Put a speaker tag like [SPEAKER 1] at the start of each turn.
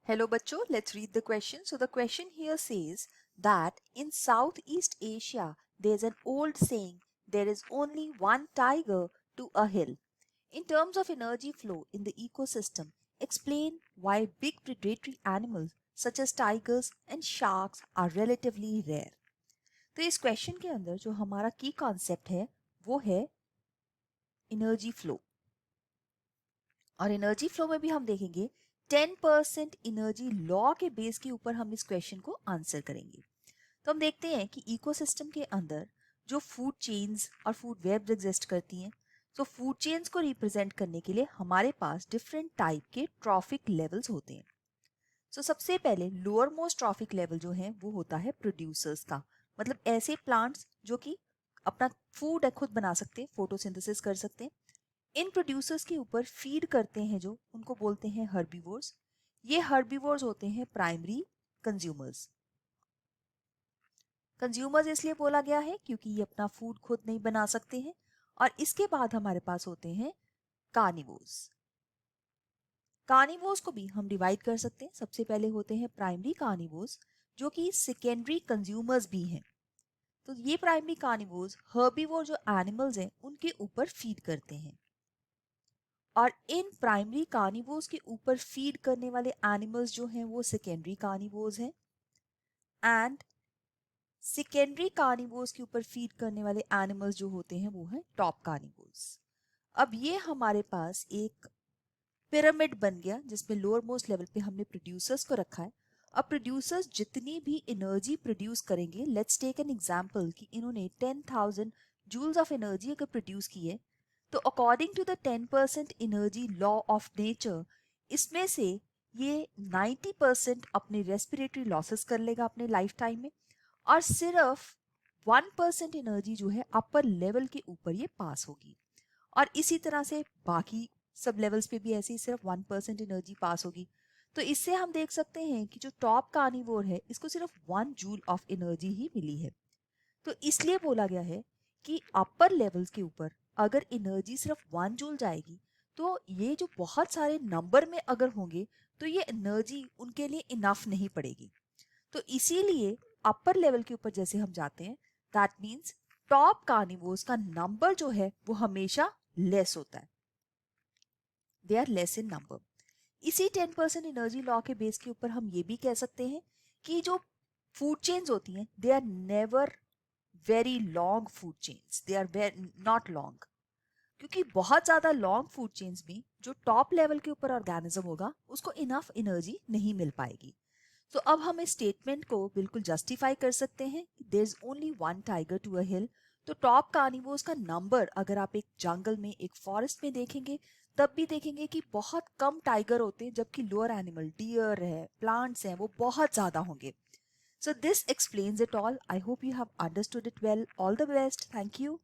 [SPEAKER 1] Hello bachcho, let's read the question. So the question here says that in Southeast Asia, there's an old saying, there is only one tiger to a hill. In terms of energy flow in the ecosystem, explain why big predatory animals such as tigers and sharks are relatively rare. तो इस question के अंदर जो हमारा की concept है वो है एनर्जी फ्लो। और एनर्जी फ्लो में भी हम देखेंगे 10% एनर्जी लॉ के बेस के ऊपर हम इस क्वेश्चन को आंसर करेंगे। तो हम देखते हैं कि इकोसिस्टम के अंदर जो फूड चेन्स और फूड वेब्स एग्जिस्ट करती हैं, तो फूड चेन्स को रिप्रेजेंट करने के लिए हमारे पास डिफरेंट टाइप के ट्रॉफिक लेवल्स होते हैं। सो सबसे पहले लोअर मोस्ट ट्रॉफिक लेवल जो है वो होता है प्रोड्यूसर्स का, मतलब ऐसे प्लांट्स जो कि अपना फूड खुद बना सकते हैं, फोटोसिंथेसिस कर सकते हैं। इन प्रोड्यूसर्स के ऊपर फीड करते हैं जो, उनको बोलते हैं हर्बीवोर्स। ये हर्बीवोर्स होते हैं प्राइमरी कंज्यूमर्स। कंज्यूमर्स इसलिए बोला गया है क्योंकि ये अपना फूड खुद नहीं बना सकते हैं। और इसके बाद हमारे पास होते हैं कार्निवोर्स। कार्निवोर्स को भी हम डिवाइड कर सकते हैं। सबसे पहले होते हैं प्राइमरी कार्निवोर्स जो कि सेकेंडरी कंज्यूमर्स भी हैं। तो ये प्राइमरी कार्निवोर्स हर्बीवोर जो एनिमल्स हैं उनके ऊपर फीड करते हैं। और इन प्राइमरी कार्निवोर्स के ऊपर फीड करने वाले एनिमल्स जो हैं वो सेकेंडरी कार्निवोर्स हैं। एंड सेकेंडरी कार्निवोर्स के ऊपर फीड करने वाले एनिमल्स जो होते हैं वो हैं टॉप कार्निवोर्स। अब ये हमारे पास एक पिरामिड बन गया जिसमें लोअर मोस्ट लेवल पे हमने प्रोड्यूसर्स को रखा है। अब प्रोड्यूसर्स जितनी भी एनर्जी प्रोड्यूस करेंगे, लेट्स टेक एन एग्जांपल कि इन्होंने 10,000 जूल्स ऑफ एनर्जी अगर प्रोड्यूस की है, तो according to the 10% energy law of nature, इसमें से ये 90% अपने रेस्पिरेटरी लॉसेस कर लेगा अपने लाइफ टाइम में, और सिर्फ 1% एनर्जी जो है अपर लेवल के ऊपर ये पास होगी। और इसी तरह से बाकी सब लेवल्स पे भी ऐसे ही सिर्फ 1% एनर्जी पास होगी। तो इससे हम देख सकते हैं कि जो टॉप कार्निवोर है इसको सिर्फ 1 जूल ऑफ एनर्जी ही मिली है। तो इसलिए बोला गया है कि अपर लेवल्स के ऊपर अगर एनर्जी सिर्फ 1 जूल जाएगी, तो ये जो बहुत सारे नंबर में अगर होंगे तो ये एनर्जी उनके लिए इनफ नहीं पड़ेगी। तो इसीलिए अपर लेवल के ऊपर जैसे हम जाते हैं, दैट मीन्स टॉप कार्निवोर्स का नंबर जो है वो हमेशा लेस होता है, they are less in number. इसी 10% एनर्जी लॉ के बेस के ऊपर हम ये भी कह सकते हैं कि जो फूड चेन्स होती हैं they are never very long food chains, they are not long, क्योंकि बहुत ज्यादा लॉन्ग फूड चेन्स में जो टॉप लेवल के ऊपर ऑर्गेनिज्म होगा उसको इनफ एनर्जी नहीं मिल पाएगी। तो अब हम इस स्टेटमेंट को बिल्कुल जस्टिफाई कर सकते हैं कि there is only one tiger to a hill. तो टॉप कार्निवोर्स का नंबर अगर आप एक जंगल में, एक फॉरेस्ट में देखेंगे, तब भी देखेंगे कि बहुत कम टाइगर होते हैं, जबकि लोअर एनिमल, डियर है, प्लांट्स हैं, वो बहुत ज्यादा होंगे। So this explains it all. I hope you have understood it well. All the best. Thank you.